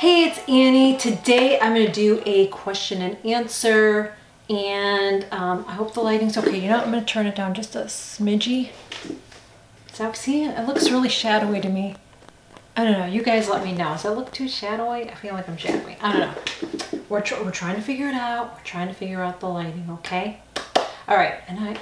Hey, it's Annie. Today I'm going to do a question and answer, and I hope the lighting's okay. You know what? I'm going to turn it down just a smidgy. So see, it looks really shadowy to me. I don't know. You guys let me know. Does that look too shadowy? I feel like I'm shadowy. I don't know. We're trying to figure it out. We're trying to figure out the lighting, okay? All right. And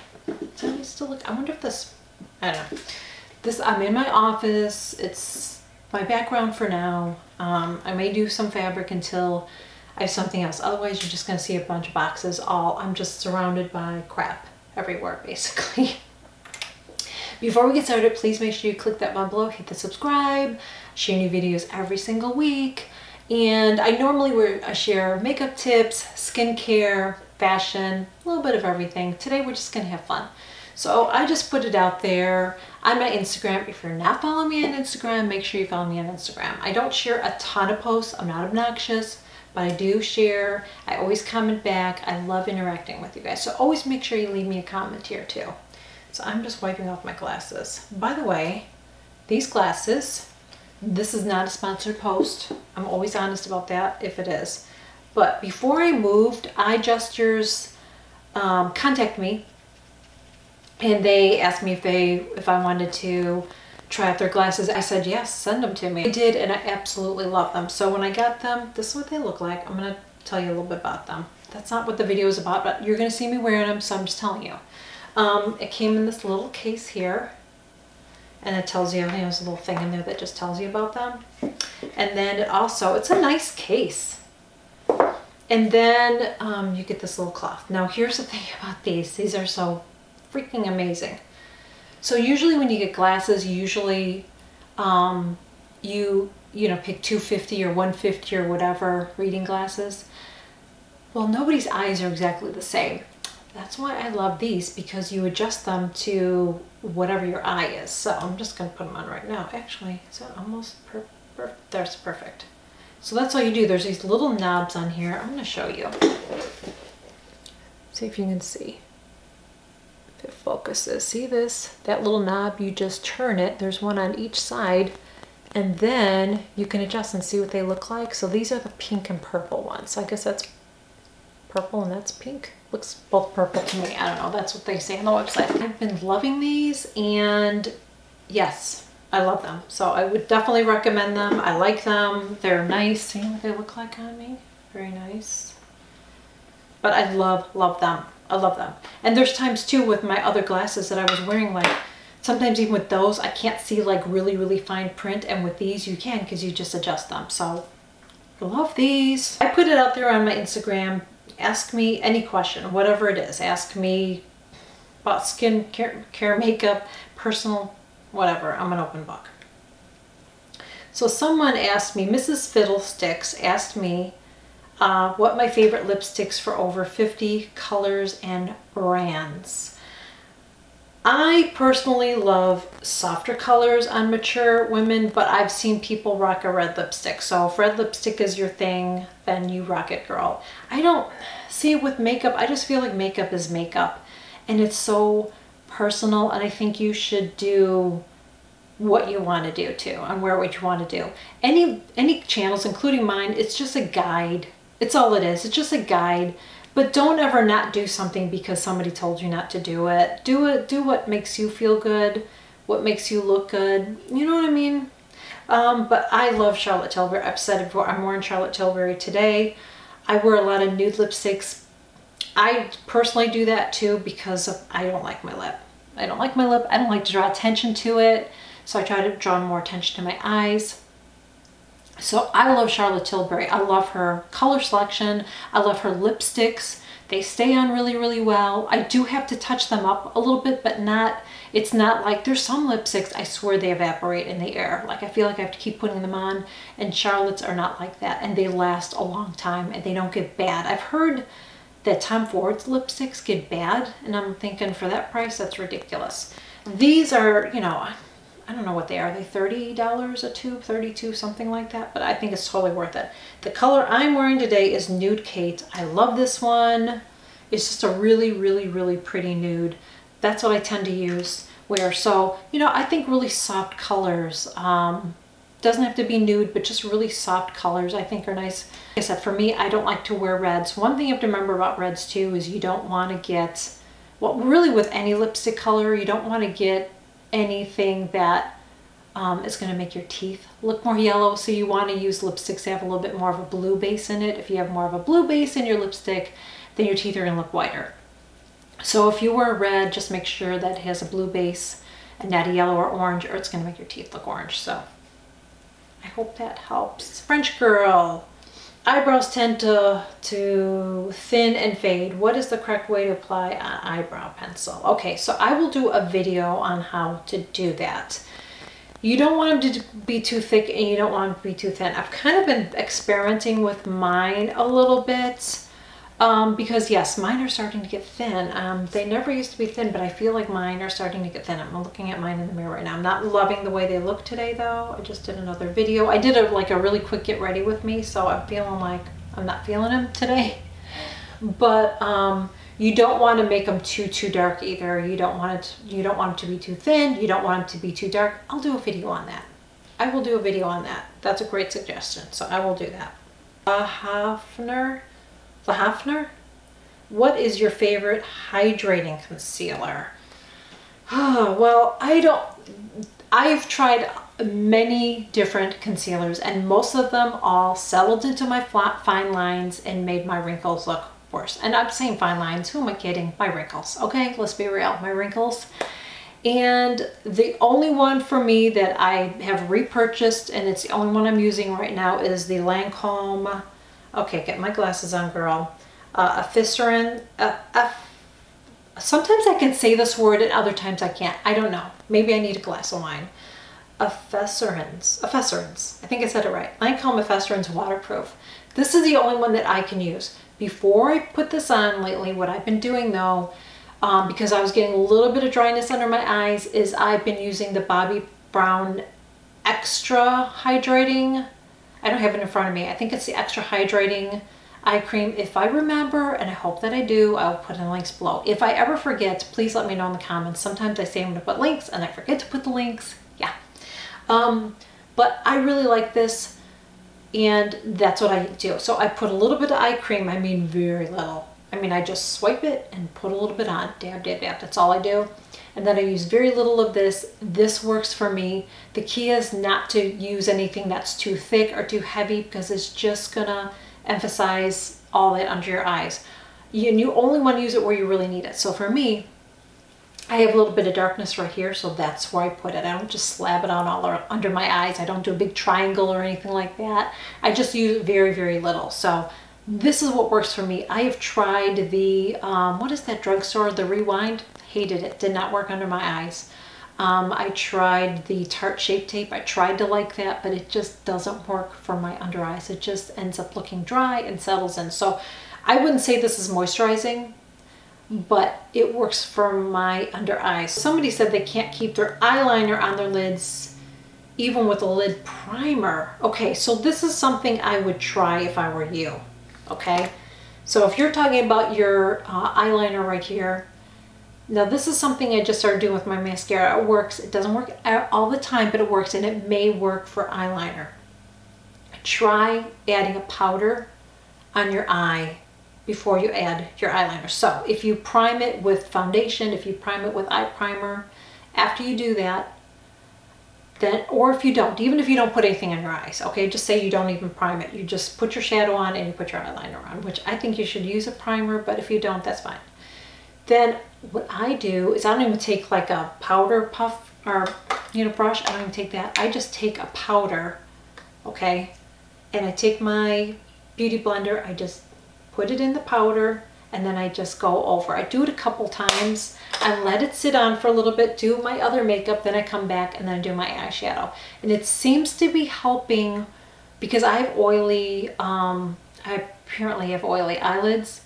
does it still look? I wonder if this. I don't know. I'm in my office. It's my background for now. I may do some fabric until I have something else. Otherwise, you're just going to see a bunch of boxes. I'm just surrounded by crap everywhere, basically. Before we get started, please make sure you click that button below, hit the subscribe, share new videos every single week. And I normally share makeup tips, skincare, fashion, a little bit of everything. Today, we're just going to have fun. So I just put it out there on my Instagram. If you're not following me on Instagram, make sure you follow me on Instagram. I don't share a ton of posts. I'm not obnoxious, but I do share. I always comment back. I love interacting with you guys. So always make sure you leave me a comment here too. So I'm just wiping off my glasses. By the way, these glasses, this is not a sponsored post. I'm always honest about that if it is. But before I moved, Eye Gestures contacted me. And they asked me if I wanted to try out their glasses. I said, yes, send them to me. I did, and I absolutely love them. So when I got them, this is what they look like. I'm going to tell you a little bit about them. That's not what the video is about, but you're going to see me wearing them, so I'm just telling you. It came in this little case here, and it tells you, there's a little thing in there that just tells you about them. And then it's a nice case. And then you get this little cloth. Now, here's the thing about these. These are so freaking amazing. So usually when you get glasses, usually you pick 250 or 150 or whatever reading glasses. Well, nobody's eyes are exactly the same. That's why I love these, because you adjust them to whatever your eye is. So I'm just going to put them on right now. Actually, is that almost that's perfect. So that's all you do. There's these little knobs on here. I'm going to show you. See if you can see. If it focuses. See this? That little knob, you just turn it. There's one on each side, and then you can adjust and see what they look like. So these are the pink and purple ones. So I guess that's purple and that's pink. Looks both purple to me. I don't know. That's what they say on the website. I've been loving these, and yes, I love them. So I would definitely recommend them. I like them. They're nice. See what they look like on me? Very nice. But I love them. I love them. And there's times too with my other glasses that I was wearing, like sometimes even with those, I can't see like really, really fine print. And with these you can, because you just adjust them. So I love these. I put it out there on my Instagram. Ask me any question, whatever it is. Ask me about skin care, makeup, personal, whatever. I'm an open book. So someone asked me, Mrs. Fiddlesticks asked me, what my favorite lipsticks for over 50 colors and brands. I personally love softer colors on mature women, but I've seen people rock a red lipstick. So if red lipstick is your thing, then you rock it, girl. I don't see it with makeup. I just feel like makeup is makeup, and it's so personal, and I think you should do what you want to do too, and wear what you want to do. Any channels, including mine, it's just a guide. It's all it is. It's just a guide. But don't ever not do something because somebody told you not to do it. Do what makes you feel good, what makes you look good. You know what I mean? But I love Charlotte Tilbury. I've said it before, I'm wearing Charlotte Tilbury today. I wear a lot of nude lipsticks. I personally do that too because I don't like my lip. I don't like my lip. I don't like to draw attention to it. So I try to draw more attention to my eyes. So I love Charlotte Tilbury. I love her color selection. I love her lipsticks. They stay on really, really well. I do have to touch them up a little bit, but it's not like, there's some lipsticks, I swear they evaporate in the air. Like I feel like I have to keep putting them on, and Charlotte's are not like that, and they last a long time and they don't get bad. I've heard that Tom Ford's lipsticks get bad, and I'm thinking for that price, that's ridiculous. These are, I don't know what they are. Are they $30 a tube, 32, something like that? But I think it's totally worth it. The color I'm wearing today is Nude Kate. I love this one. It's just a really, really, really pretty nude. That's what I tend to wear. So, I think really soft colors Doesn't have to be nude, but just really soft colors I think are nice. Like I said, for me, I don't like to wear reds. One thing you have to remember about reds too is you don't want to get, well, really with any lipstick color, you don't want to get anything that is going to make your teeth look more yellow. So you want to use lipsticks that have a little bit more of a blue base in it. If you have more of a blue base in your lipstick, then your teeth are going to look whiter. So if you wear red, just make sure that it has a blue base and not a yellow or orange, or it's going to make your teeth look orange. So I hope that helps. French girl. Eyebrows tend to thin and fade. What is the correct way to apply an eyebrow pencil? Okay, so I will do a video on how to do that. You don't want them to be too thick and you don't want them to be too thin. I've kind of been experimenting with mine a little bit because yes, mine are starting to get thin. They never used to be thin, but I feel like mine are starting to get thin. I'm looking at mine in the mirror right now. I'm not loving the way they look today though. I just did another video. I did like a really quick get ready with me, so I'm feeling like I'm not feeling them today. But you don't want to make them too dark either. You don't want them to be too thin. You don't want them to be too dark. I'll do a video on that. I will do a video on that. That's a great suggestion. So I will do that. The Hafner. What is your favorite hydrating concealer? Well, I've tried many different concealers and most of them all settled into my fine lines and made my wrinkles look worse. And I'm saying fine lines, who am I kidding? My wrinkles, okay? Let's be real, my wrinkles. And the only one for me that I have repurchased, and it's the only one I'm using right now, is the Lancome, okay, get my glasses on, girl, sometimes I can say this word and other times I can't. I don't know. Maybe I need a glass of wine. Effacierants. I think I said it right. Lancome Effacierants Waterproof. This is the only one that I can use. Before I put this on lately, what I've been doing though, because I was getting a little bit of dryness under my eyes, is I've been using the Bobbi Brown Extra Hydrating. I don't have it in front of me. I think it's the Extra Hydrating eye cream. If I remember, and I hope that I do, I'll put in links below. If I ever forget, please let me know in the comments. Sometimes I say I'm going to put links and I forget to put the links. Yeah. But I really like this. And that's what I do. So I put a little bit of eye cream, I mean very little. I mean, I just swipe it and put a little bit on, dab, dab, dab. That's all I do. And then I use very little of this. This works for me. The key is not to use anything that's too thick or too heavy because it's just gonna emphasize all that under your eyes. You only want to use it where you really need it. So for me, I have a little bit of darkness right here, so that's where I put it. I don't just slab it on all under my eyes. I don't do a big triangle or anything like that. I just use very little. So this is what works for me. I have tried the, what is that drugstore, the Rewind? Hated it, did not work under my eyes. I tried the Tarte Shape Tape. I tried to like that, but it just doesn't work for my under eyes. It just ends up looking dry and settles in. So I wouldn't say this is moisturizing, but it works for my under eyes. Somebody said they can't keep their eyeliner on their lids even with a lid primer. Okay, so this is something I would try if I were you, okay? So if you're talking about your eyeliner right here, now this is something I just started doing with my mascara. It works. It doesn't work all the time, but it works, and it may work for eyeliner. Try adding a powder on your eye before you add your eyeliner. So if you prime it with foundation, if you prime it with eye primer, after you do that, then, or if you don't, even if you don't put anything on your eyes, okay, just say you don't even prime it. You just put your shadow on and you put your eyeliner on, which I think you should use a primer, but if you don't, that's fine. Then what I do is I don't even take like a powder puff or, you know, brush. I don't even take that. I just take a powder, okay, and I take my beauty blender, I just put it in the powder, and then I just go over. I do it a couple times. I let it sit on for a little bit, do my other makeup, then I come back and then I do my eyeshadow. And it seems to be helping because I have oily, I apparently have oily eyelids.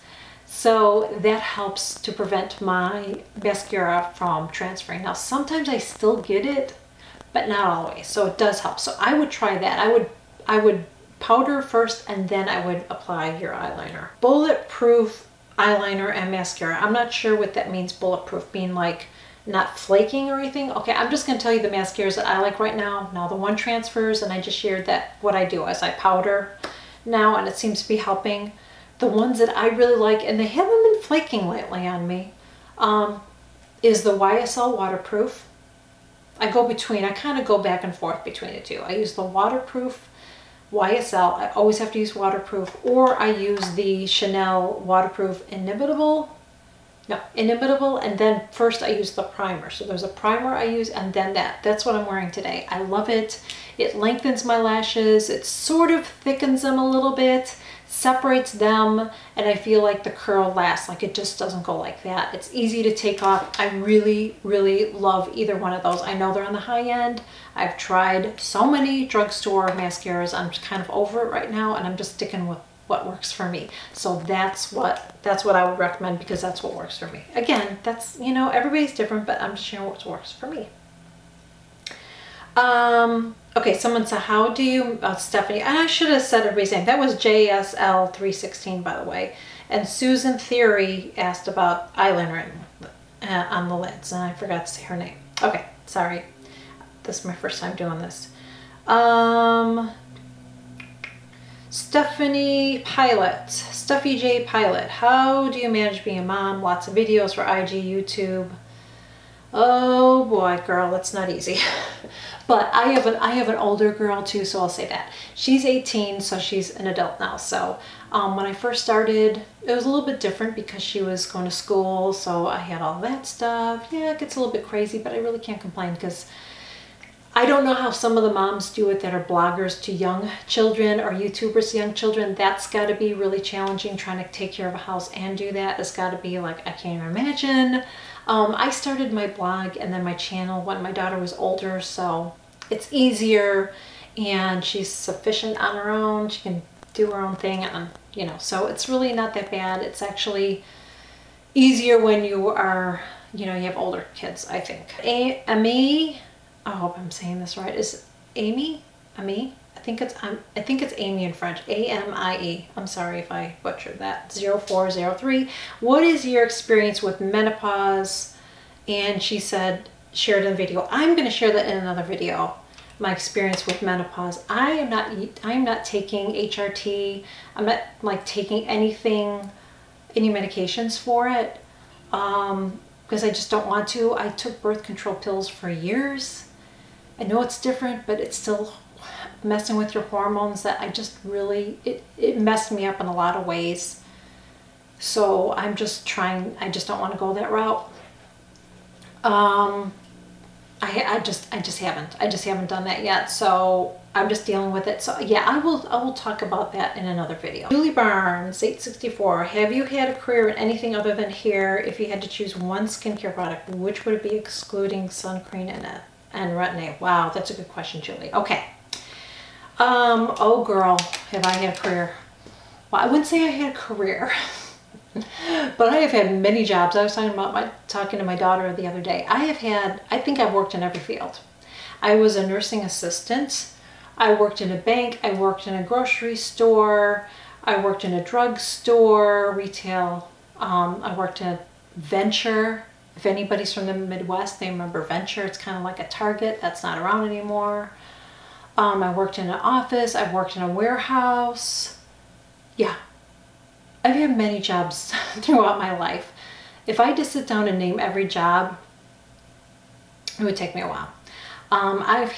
So that helps to prevent my mascara from transferring. Now, sometimes I still get it, but not always. So it does help. So I would try that. I would powder first and then I would apply your eyeliner. Bulletproof eyeliner and mascara. I'm not sure what that means, bulletproof, being like not flaking or anything. Okay, I'm just going to tell you the mascaras that I like right now. Now the one transfers, and I just shared that what I do is I powder now, and it seems to be helping. The ones that I really like, and they haven't been flaking lately on me, is the YSL waterproof. I kind of go back and forth between the two. I use the waterproof YSL. I always have to use waterproof, or I use the Chanel waterproof inimitable, and then first I use the primer. So there's a primer I use, and then that's what I'm wearing today. I love it. It lengthens my lashes. It sort of thickens them a little bit, separates them, and I feel like the curl lasts. Like it just doesn't go like that. It's easy to take off. I really, really love either one of those. I know they're on the high end. I've tried so many drugstore mascaras. I'm kind of over it right now, and I'm just sticking with what works for me. So that's what I would recommend, because that's what works for me. Again, that's, you know, everybody's different, but I'm just sharing what works for me. Okay, someone said, how do you, Stephanie, I should have said everybody's name. That was JSL 316, by the way. And Susan Theory asked about eyeliner on the lids, and I forgot to say her name. Okay, sorry. This is my first time doing this. Stephanie Pilot, Stuffy J Pilot, how do you manage being a mom? Lots of videos for IG, YouTube. Oh boy, girl, it's not easy. But I have an older girl too, so I'll say that. She's 18, so she's an adult now. So when I first started, it was a little bit different because she was going to school, so I had all that stuff. Yeah, it gets a little bit crazy, but I really can't complain, because I don't know how some of the moms do it that are bloggers to young children or YouTubers to young children. That's got to be really challenging, trying to take care of a house and do that. It's got to be like, I can't even imagine. I started my blog and then my channel when my daughter was older, so it's easier, and she's sufficient on her own. She can do her own thing, and you know, so it's really not that bad. It's actually easier when you are, you know, you have older kids, I think. Amy, I hope I'm saying this right. Is Amy? Amy? I think it's Amy in French. A-M-I-E. I'm sorry if I butchered that. 0403. What is your experience with menopause? And she said, share it in a video. I'm going to share that in another video. My experience with menopause. I am not taking HRT. I'm not like taking any medications for it. Because I just don't want to. I took birth control pills for years. I know it's different, but it's still messing with your hormones that I just really, it messed me up in a lot of ways. So I'm just trying, I just don't want to go that route. I just haven't done that yet. So I'm just dealing with it. So yeah, I will talk about that in another video. Julie Barnes, 864. Have you had a career in anything other than hair? If you had to choose one skincare product, which would it be, excluding sun cream and retin-A? Wow, that's a good question, Julie. Okay. Oh girl, have I had a career? Well, I wouldn't say I had a career, but I have had many jobs. I was talking to my daughter the other day. I think I've worked in every field. I was a nursing assistant. I worked in a bank. I worked in a grocery store. I worked in a drugstore, retail. I worked in a Venture. If anybody's from the Midwest, they remember Venture. It's kind of like a Target. That's not around anymore. I worked in an office. I worked in a warehouse. Yeah, I've had many jobs throughout my life. If I just sit down and name every job, it would take me a while. I've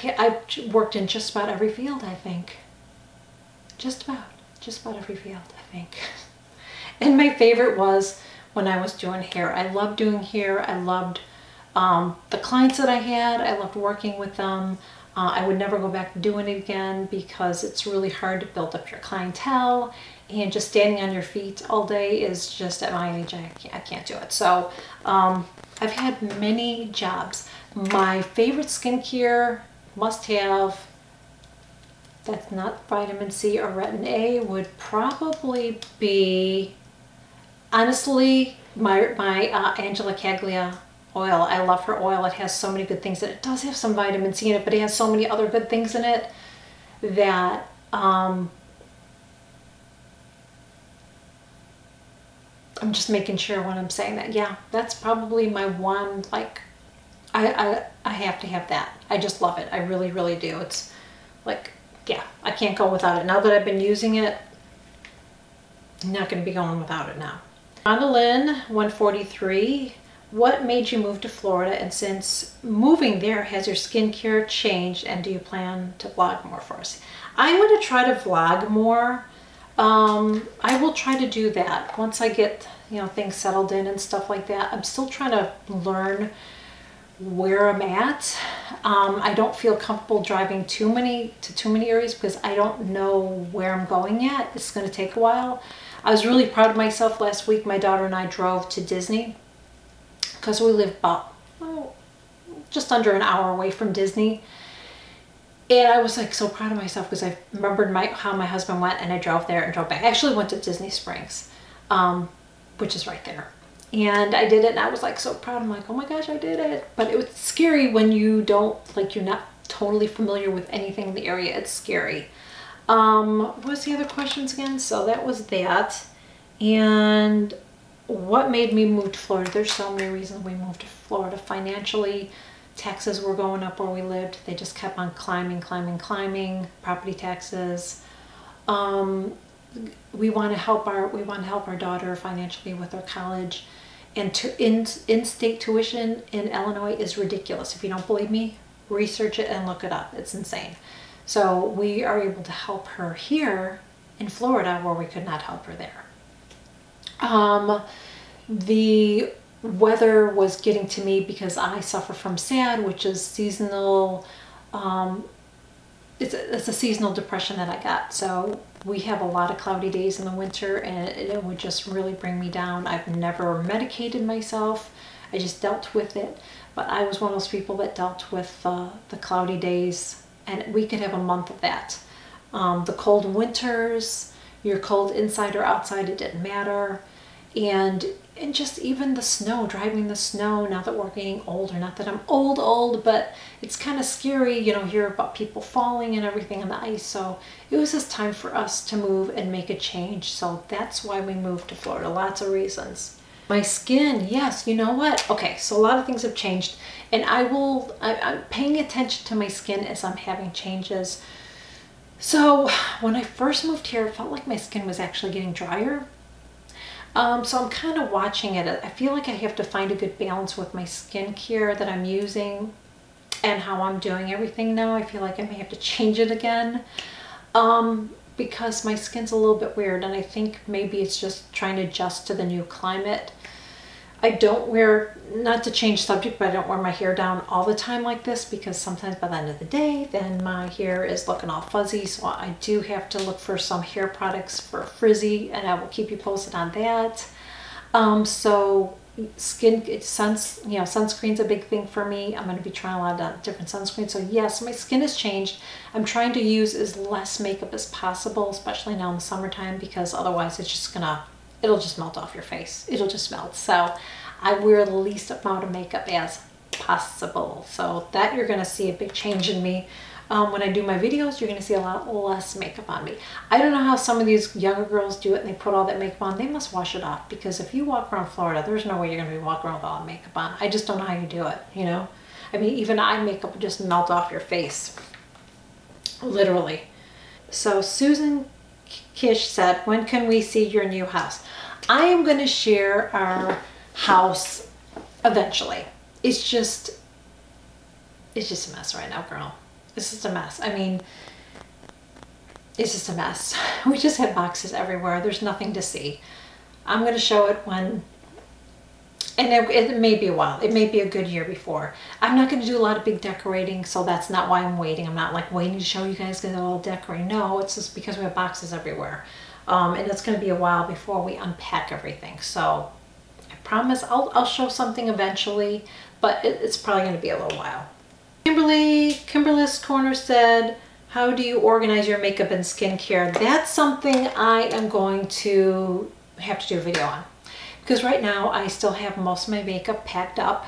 worked in just about every field, I think. Just about every field, I think. And my favorite was when I was doing hair. I loved doing hair. I loved the clients that I had. I loved working with them. I would never go back to doing it again because it's really hard to build up your clientele, and just standing on your feet all day is just, at my age, I can't do it. So I've had many jobs. My favorite skincare must-have, that's not vitamin C or retin-A, would probably be, honestly, my Angela Caglia oil. I love her oil. It has so many good things in it. It does have some vitamin C in it, but it has so many other good things in it that I'm just making sure when I'm saying that. Yeah, that's probably my one, like, I have to have that. I just love it. I really, really do. It's like, yeah, I can't go without it. Now that I've been using it, I'm not going to be going without it now. Rhonda Lynn, 143. What made you move to Florida? And since moving there, has your skincare changed? And do you plan to vlog more for us? I'm going to try to vlog more. I will try to do that once I get, you know, things settled in and stuff like that. I'm still trying to learn where I'm at. I don't feel comfortable driving to too many areas because I don't know where I'm going yet. It's going to take a while. I was really proud of myself last week. My daughter and I drove to Disney because we live about just under an hour away from Disney. And I was like so proud of myself because I remembered how my husband went, and I drove there and drove back. I actually went to Disney Springs, which is right there. And I did it, and I was like so proud. I'm like, oh my gosh, I did it. But it was scary when you don't, like, you're not totally familiar with anything in the area. It's scary. What was the other questions again? So that was that. And what made me move to Florida? There's so many reasons we moved to Florida. Financially, taxes were going up where we lived. They just kept on climbing. Property taxes. We want to help our daughter financially with her college. And in-state tuition in Illinois is ridiculous. If you don't believe me, research it and look it up. It's insane. So we are able to help her here in Florida where we could not help her there. The weather was getting to me because I suffer from SAD, which is seasonal. It's a seasonal depression that I got. So we have a lot of cloudy days in the winter, and it would just really bring me down. I've never medicated myself. I just dealt with it. But I was one of those people that dealt with the cloudy days, and we could have a month of that. The cold winters, you're cold inside or outside, it didn't matter. And just even the snow, driving the snow, now that we're getting older, not that I'm old, but it's kind of scary, you know, hear about people falling and everything on the ice. So it was just time for us to move and make a change. So that's why we moved to Florida. Lots of reasons. My skin, yes, you know what? Okay, so a lot of things have changed, and I'm paying attention to my skin as I'm having changes. So when I first moved here, it felt like my skin was actually getting drier. So I'm kind of watching it. I feel like I have to find a good balance with my skincare that I'm using and how I'm doing everything now. I feel like I may have to change it again because my skin's a little bit weird, and I think maybe it's just trying to adjust to the new climate. I don't wear, not to change subject, but I don't wear my hair down all the time like this because sometimes by the end of the day, then my hair is looking all fuzzy. So I do have to look for some hair products for frizzy, and I will keep you posted on that. So sunscreen's a big thing for me. I'm going to be trying a lot of different sunscreens. So yes, my skin has changed. I'm trying to use as less makeup as possible, especially now in the summertime, because otherwise it's just it'll just melt off your face. It'll just melt. So I wear the least amount of makeup as possible. So that you're going to see a big change in me. When I do my videos, you're going to see a lot less makeup on me. I don't know how some of these younger girls do it and they put all that makeup on. They must wash it off, because if you walk around Florida, there's no way you're going to be walking around with all the makeup on. I just don't know how you do it, you know? I mean, even eye makeup would just melt off your face. Literally. So Susan Kish said, when can we see your new house? I am going to share our house eventually. It's just a mess right now, girl. It's just a mess. I mean, it's just a mess. We just have boxes everywhere. There's nothing to see. I'm going to show it when, and it may be a while. It may be a good year before. I'm not going to do a lot of big decorating, so that's not why I'm waiting. I'm not like waiting to show you guys because I'll decorate. No, it's just because we have boxes everywhere. And it's going to be a while before we unpack everything. So I promise I'll show something eventually, but it's probably going to be a little while. Kimberly's Corner said, how do you organize your makeup and skincare? That's something I am going to have to do a video on, because right now I still have most of my makeup packed up.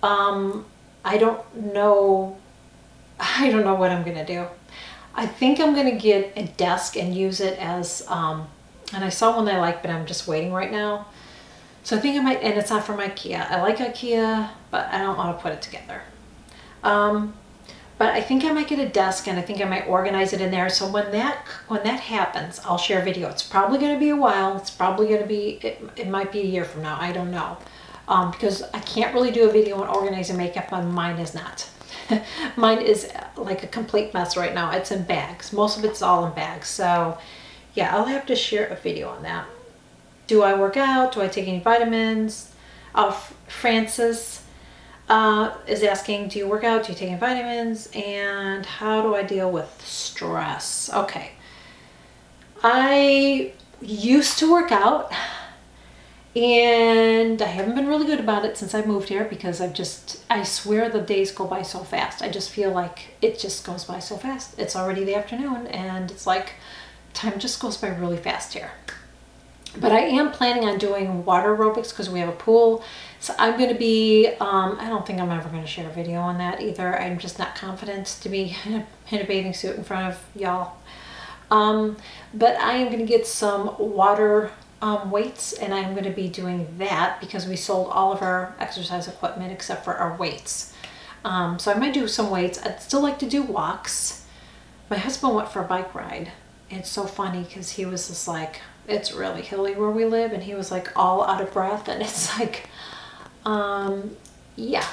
I don't know what I'm gonna do. I think I'm gonna get a desk and use it as and I saw one I like, but I'm just waiting right now. So I think I might, and it's not from IKEA. I like IKEA, but I don't want to put it together. But I think I might get a desk, and I think I might organize it in there. So when that happens, I'll share a video. It's probably going to be a while. It's probably going to be, it might be a year from now. I don't know. Because I can't really do a video on organizing makeup, and mine is not. Mine is like a complete mess right now. It's in bags. Most of it's all in bags. So yeah, I'll have to share a video on that. Do I work out? Do I take any vitamins? Francis is asking, do you work out? Do you take any vitamins? And how do I deal with stress? Okay. I used to work out, and I haven't been really good about it since I moved here, because I swear the days go by so fast. I just feel like it just goes by so fast. It's already the afternoon, and it's like time just goes by really fast here. But I am planning on doing water aerobics because we have a pool. So I'm going to be, I don't think I'm ever going to share a video on that either. I'm just not confident to be in a bathing suit in front of y'all. But I am going to get some water weights, and I'm going to be doing that because we sold all of our exercise equipment except for our weights. So I might do some weights. I'd still like to do walks. My husband went for a bike ride. It's so funny because he was just like, it's really hilly where we live, and he was like all out of breath, and it's like, yeah,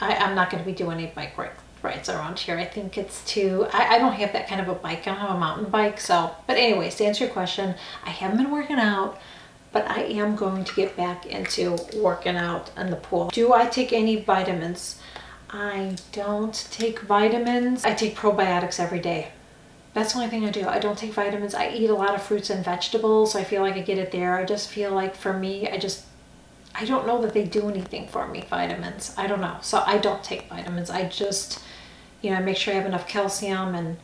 I'm not going to be doing any bike rides around here. I think it's too, I don't have that kind of a bike. I don't have a mountain bike. So, but anyways, to answer your question, I haven't been working out, but I am going to get back into working out in the pool. Do I take any vitamins? I don't take vitamins. I take probiotics every day. That's the only thing I do. I don't take vitamins. I eat a lot of fruits and vegetables, so I feel like I get it there. I just feel like for me, I don't know that they do anything for me, vitamins. I don't know. So I don't take vitamins. I just, you know, I make sure I have enough calcium, and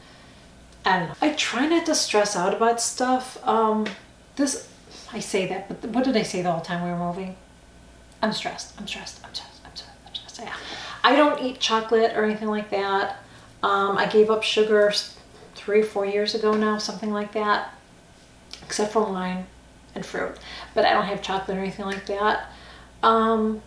I don't know. I try not to stress out about stuff. I say that, but what did I say the whole time we were moving? I'm stressed. Yeah. I don't eat chocolate or anything like that. I gave up sugar 3 or 4 years ago now, something like that, except for wine and fruit, but I don't have chocolate or anything like that. I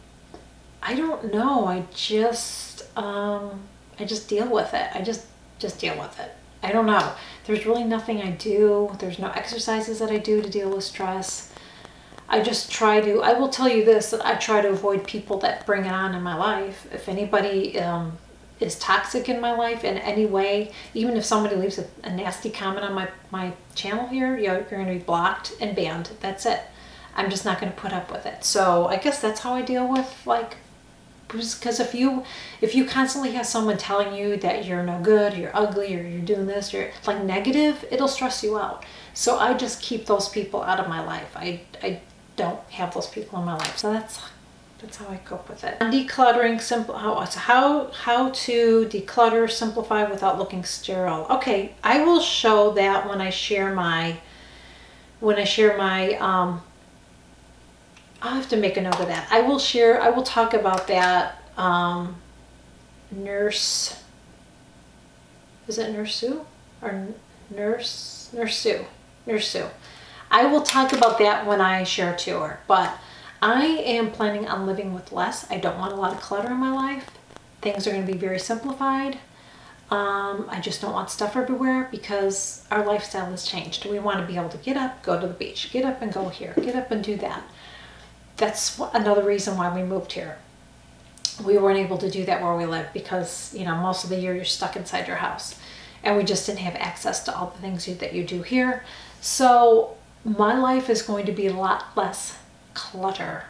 don't know. I just deal with it. I just deal with it. I don't know. There's really nothing I do. There's no exercises that I do to deal with stress. I just try to, I will tell you this, that I try to avoid people that bring it on in my life. If anybody is toxic in my life in any way, even if somebody leaves a nasty comment on my channel here, you're going to be blocked and banned. That's it. I'm just not going to put up with it. So I guess that's how I deal with, like, because if you constantly have someone telling you that you're no good, or you're ugly, or you're doing this, you're like negative, it'll stress you out. So I just keep those people out of my life. I don't have those people in my life. So that's how I cope with it. Decluttering, how to declutter, simplify without looking sterile. Okay, I will show that when I share my I'll have to make a note of that. I will talk about that. Nurse Sue? Or Nurse Sue. I will talk about that when I share a tour, but I am planning on living with less. I don't want a lot of clutter in my life. Things are going to be very simplified. I just don't want stuff everywhere because our lifestyle has changed. We want to be able to get up, go to the beach, get up and go here, get up and do that. That's another reason why we moved here. We weren't able to do that where we live because, you know, most of the year you're stuck inside your house, and we just didn't have access to all the things that you do here. So my life is going to be a lot less clutter.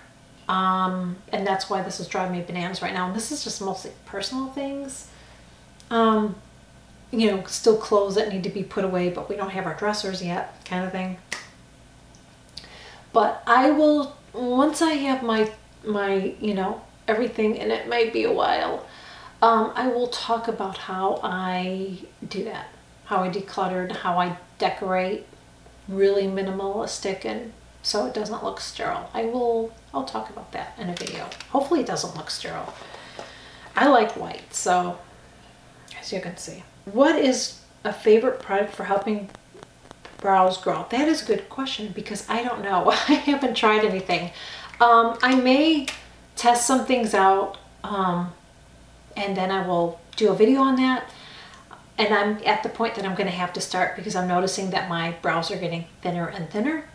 And that's why this is driving me bananas right now. And this is just mostly personal things. You know, still clothes that need to be put away, but we don't have our dressers yet, kind of thing. But I will, once I have my you know, everything, and it might be a while, I will talk about how I do that, how I decluttered, how I decorate really minimalistic, and so it doesn't look sterile. I'll talk about that in a video. Hopefully it doesn't look sterile. I like white, so as you can see. What is a favorite product for helping brows grow? That is a good question because I don't know. I haven't tried anything. I may test some things out, and then I will do a video on that. And I'm at the point that I'm going to have to start because I'm noticing that my brows are getting thinner and thinner.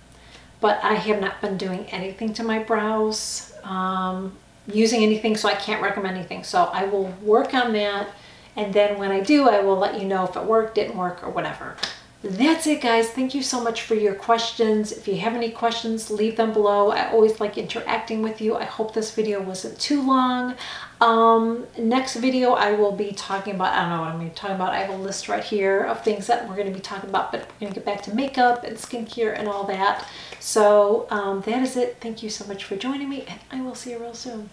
But I have not been doing anything to my brows, using anything, so I can't recommend anything. So I will work on that, and then when I do, I will let you know if it worked, didn't work, or whatever. That's it, guys. Thank you so much for your questions. If you have any questions, leave them below. I always like interacting with you. I hope this video wasn't too long. Next video, I will be talking about, I don't know what I'm going to be talking about. I have a list right here of things that we're going to be talking about, but we're going to get back to makeup and skincare and all that. So that is it. Thank you so much for joining me, and I will see you real soon.